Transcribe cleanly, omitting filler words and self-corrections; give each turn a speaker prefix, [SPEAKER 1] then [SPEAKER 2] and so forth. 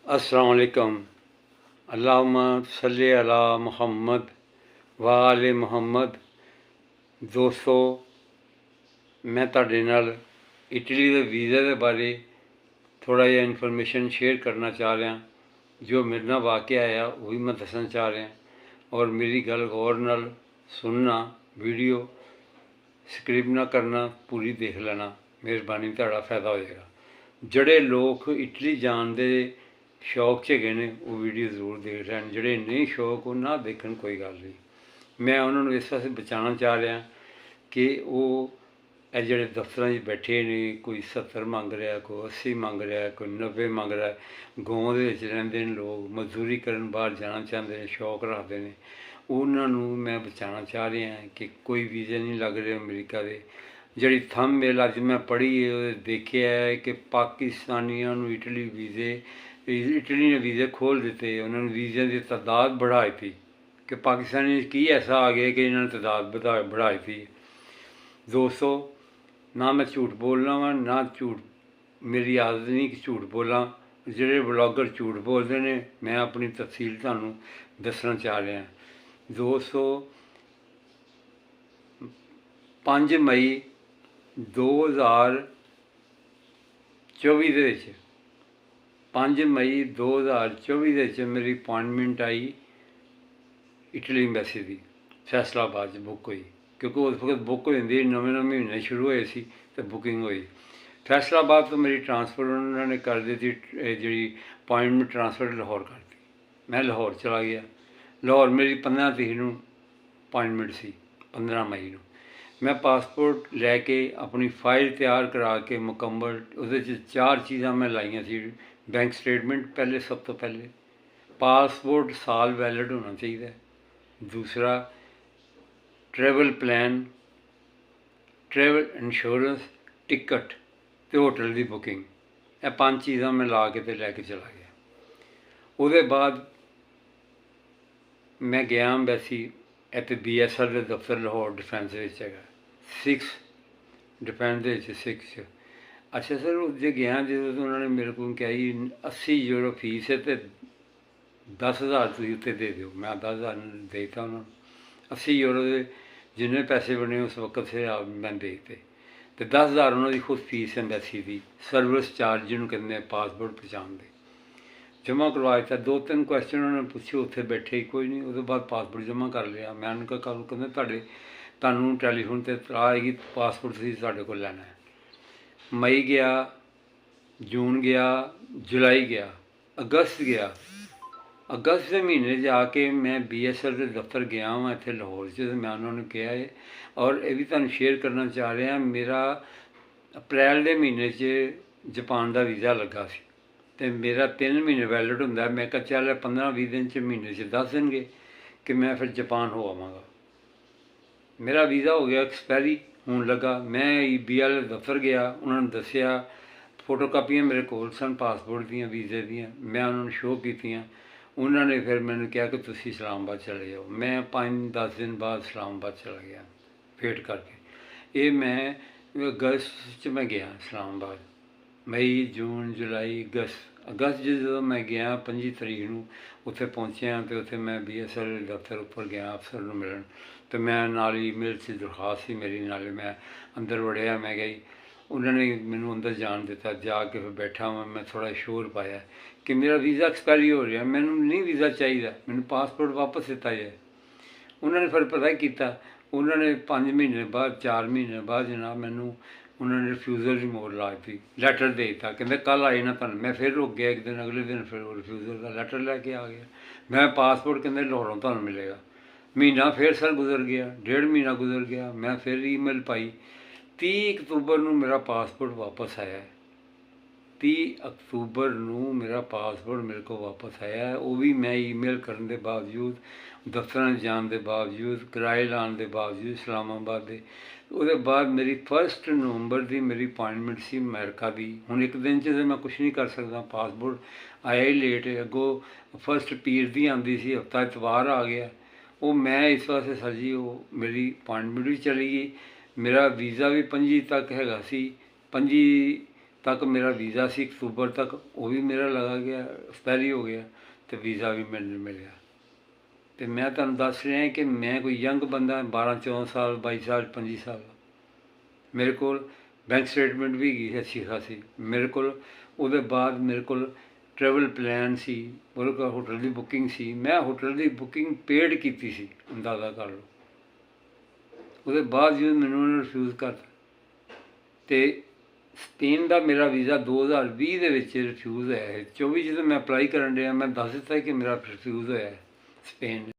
[SPEAKER 1] अस्सलाम वालेकुम। अल्लाहुम्मा सल्ली अला मुहम्मद व आले मुहम्मद। दोस्तों, मैं तुहाडे नाल इटली के वीज़े के बारे थोड़ा जिहा इन्फॉर्मेशन शेयर करना चाह रहा। जो मेरे नाल वाक़या आया वो भी मैं दसना चाह रहा और मेरी गल गौर नाल सुनना, वीडियो स्क्रिप ना करना, पूरी देख लेना। मेहरबानी, तुहाडा फायदा हो जाएगा। ਜਿਹੜੇ लोग इटली जान दे शौक 'ਚ ਹੈਗੇ ਨੇ ਉਹ ਵੀਡੀਓ ਜ਼ਰੂਰ ਦੇਖ ਲੈਣ। ਜਿਹੜੇ ਨਹੀਂ ਸ਼ੌਕ ਉਹ ਨਾ ਦੇਖਣ, ਕੋਈ ਗੱਲ ਨਹੀਂ। ਮੈਂ ਉਹਨਾਂ ਨੂੰ ਇਸ ਵਾਸਤੇ ਬਚਾਉਣਾ ਚਾਹ ਰਿਹਾ ਕਿ ਉਹ ਇਹ ਜਿਹੜੇ ਦਫ਼ਤਰਾਂ 'ਚ ਬੈਠੇ ਨੇ, ਕੋਈ 70 ਮੰਗ ਰਿਹਾ, ਕੋਈ 80 ਮੰਗ ਰਿਹਾ, ਕੋਈ 90 ਮੰਗ ਰਿਹਾ। ਗਾਉਂ ਦੇ ਵਿੱਚ ਰਹਿੰਦੇ ਨੇ ਲੋਕ, ਮਜ਼ਦੂਰੀ ਕਰਨ ਬਾਹਰ ਜਾਣਾ ਚਾਹੁੰਦੇ ਨੇ, ਸ਼ੌਕ ਰੱਖਦੇ ਨੇ। ਉਹਨਾਂ ਨੂੰ ਮੈਂ ਬਚਾਉਣਾ ਚਾਹ ਰਿਹਾ ਕਿ ਕੋਈ ਵੀਜ਼ੇ ਨਹੀਂ ਲੱਗ ਰਹੇ ਅਮਰੀਕਾ ਦੇ। ਜਿਹੜੀ ਥੰਬਨੇਲ ਅੱਜ ਮੈਂ ਪੜ੍ਹੀ ਹੈ ਉਹਦੇ ਦੇਖਿਆ ਹੈ ਕਿ ਪਾਕਿਸਤਾਨੀਆਂ ਨੂੰ ਇਟਲੀ ने वीज़े खोल दिते। उन्होंने वीज़े की तादाद बढ़ाई थी कि पाकिस्तानी की ऐसा आ गया कि इन्होंने तादाद बढ़ाई थी। दोस्तों, ना मैं झूठ बोलना वा, ना झूठ मेरी आदत नहीं कि झूठ बोला। ਜਿਹੜੇ ब्लॉगर झूठ बोलते हैं, मैं अपनी तफसील ਤੁਹਾਨੂੰ दसना चाह रहा। दोस्तों, 5 मई 2024 ਦੇ ਵਿੱਚ 5 मई 2024 ਦੇ ਵਿੱਚ ਮੇਰੀ अपॉइंटमेंट आई इटली एम्बेसी ਦੀ फैसलाबाद 'ਚ बुक हुई। क्योंकि उस वक्त बुक हो जाती, नवे महीने शुरू होए सी तो बुकिंग हुई। फैसलाबाद तो मेरी ट्रांसफर उन्होंने कर दी थी, जी अपॉइंटमेंट ट्रांसफर लाहौर कर दी। मैं लाहौर चला गया। लाहौर मेरी 15 तरीक ਨੂੰ अपॉइंटमेंट सी, 15 मई ਨੂੰ। मैं पासपोर्ट लैके अपनी फाइल तैयार करा के मुकम्मल उहदे 'ਚ 4 चीज़ां मैं लाइयां सी। बैंक स्टेटमेंट पहले, सब तो पहले पासपोर्ट साल वैलिड होना चाहिए। दूसरा travel plan, travel insurance, ticket तो होटल की बुकिंग। यह 5 चीज़ां मैं ला के ते लैके चला गया। उसदे बाद मैं गया एम्बैसी इत्थे BSL के दफ्तर लाहौर डिफेंस है, 6 डिफेंस के 6। अच्छा सर, उससे गया जो उन्होंने मेरे को कहा 80 यूरो फीस है तो 10,000 तुम उत्ते दे दो। मैं 10,000 देता उन्होंने। 80 यूरो के जिन्ने पैसे बने उस वक्त से मैं देते तो 10,000 उन्होंने खुद फीस एम्बैसी की, सर्विस चार्ज जिन्होंने कहते हैं पासपोर्ट पहुँचाने दे, जमा करवा दिता। 2-3 क्वेश्चन उन्होंने पूछे, उत्थे बैठे कोई नहीं। उसके बाद पासपोर्ट जमा कर लिया। मैं उन्होंने कहा कल कहते तुहानू टैलीफोन पर इतला आएगी पासपोर्ट तुसीं साडे कोल लैना है। मई गया, जून गया, जुलाई गया, अगस्त गया। अगस्त के महीने जाके मैं BSL के दफ्तर गया वहाँ इत्थे लाहौर च। मैं उन्होंने कहा है और ये भी तुहानू शेयर करना चाह रहा, मेरा अप्रैल के महीने जापान का वीज़ा लगा सी ते मेरा 3 महीने वैलिड होंदा। मैं कहा चल 15-20 दिन महीने 10 देंगे कि मैं फिर जापान हो आवांगा। मेरा वीज़ा हो गया एक्सपायरी होने लगा। मैं BL दफ्तर गया, उन्होंने दसिया, फोटो कापियाँ मेरे कोल सन पासपोर्ट दियाँ, वीज़े दियाँ। मैं उन्होंने शो कीतियाँ। उन्होंने फिर मैंने कहा कि तुसीं इस्लामाबाद चले जाओ। मैं 5-10 दिन बाद इस्लामाबाद चला गया वेट करके। ये मैं अगस्त मैं गया इस्लामाबाद। मई, जून, जुलाई, अगस्त जो मैं गया 25 तरीक ਨੂੰ ਉੱਥੇ ਪਹੁੰਚਿਆ तो उत्थे मैं BSL दफ्तर उपर गया अफसर ਨੂੰ मिलन। तो मैं नाल ईमेल से दरखास्त सी मेरी, नाले मैं अंदर वड़िया। मैं गई, उन्होंने मैनू अंदर जान दिता। जाके फिर बैठा मैं थोड़ा शोर पाया कि मेरा वीज़ा एक्सपायरी हो रहा, मैनू नहीं वीज़ा चाहिए, मैनू पासपोर्ट वापस दिता जाए। उन्होंने फिर पता किया, उन्होंने 5 महीने बाद, 4 महीने बाद जनाब मैनू उन्होंने रिफ्यूज़ल की मोहर ला दी, लैटर दे दिता। कहते कल आई ना तुम। मैं फिर रुक गया एक दिन, अगले दिन फिर रिफ्यूज़ल का लैटर लैके आ गया। मैं पासपोर्ट कहते लाहौरों तुम मिलेगा। महीना फिर सर गुजर गया, 1.5 महीना गुजर गया। मैं फिर ईमेल पाई। 30 अक्तूबर को मेरा पासपोर्ट वापस आया है। 30 अक्तूबर को मेरा पासपोर्ट मेरे को वापस आया है। वो भी मैं ईमेल करने के बावजूद, दफ्तर जाने के बावजूद, किराए लाने के बावजूद इस्लामाबाद के। उसके बाद मेरी 1 नवंबर की मेरी अपॉइंटमेंट सी अमेरिका की। हुण एक दिन च मैं कुछ नहीं कर सकता, पासपोर्ट आया ही लेट। अगों 1 पीर की आती सी, हफ्ता इतवार आ गया। वो मैं इस वास्ते सर जी वो मेरी अपॉइंटमेंट भी चली गई। मेरा वीज़ा भी 25 तक हैगा सी, 25 ਤੱਕ ਮੇਰਾ ਵੀਜ਼ਾ ਸੀ, ਅਕਤੂਬਰ ਤੱਕ ਉਹ ਵੀ ਮੇਰਾ ਲਗਾ ਗਿਆ, ਐਕਸਪਾਇਰੀ ਹੋ ਗਿਆ, ਅਤੇ ਵੀਜ਼ਾ ਵੀ ਮੈਨੂੰ ਮਿਲਿਆ। ਅਤੇ ਮੈਂ ਤੁਹਾਨੂੰ ਦੱਸ ਰਿਹਾ ਕਿ ਮੈਂ ਕੋਈ ਯੰਗ ਬੰਦਾ, 12-14 ਸਾਲ, 22 ਸਾਲ, 25 ਸਾਲ। ਮੇਰੇ ਕੋਲ ਬੈਂਕ ਸਟੇਟਮੈਂਟ ਵੀ ਹੈਗੀ ਅੱਛੀ ਖਾਸੀ ਮੇਰੇ ਕੋਲ। ਉਹਦੇ ਬਾਅਦ ਮੇਰੇ ਕੋਲ ਟਰੈਵਲ ਪਲਾਨ ਸੀ, ਉਹਦੇ ਕੋਲ ਹੋਟਲ ਦੀ ਬੁਕਿੰਗ ਸੀ। ਮੈਂ ਹੋਟਲ ਦੀ ਬੁਕਿੰਗ ਪੇਡ ਕੀਤੀ ਸੀ, ਅੰਦਾਜ਼ਾ ਕਰ ਲਓ। ਉਹਦੇ ਬਾਅਦ ਜਦੋਂ ਮੈਨੂੰ ਉਹਨੇ ਰਿਫਿਊਜ਼ ਕਰਤਾ, ਅਤੇ ਸਪੇਨ ਦਾ ਮੇਰਾ ਵੀਜ਼ਾ 2020 ਦੇ ਵਿੱਚ ਰਿਫਿਊਜ਼ ਹੋਇਆ ਹੈ। 24 ਜਦੋਂ ਮੈਂ ਅਪਲਾਈ ਕਰਨ ਡਿਆ, ਮੈਂ ਦੱਸ ਦਿੱਤਾ ਕਿ ਮੇਰਾ ਰਿਫਿਊਜ਼ ਹੋਇਆ ਹੈ ਸਪੇਨ।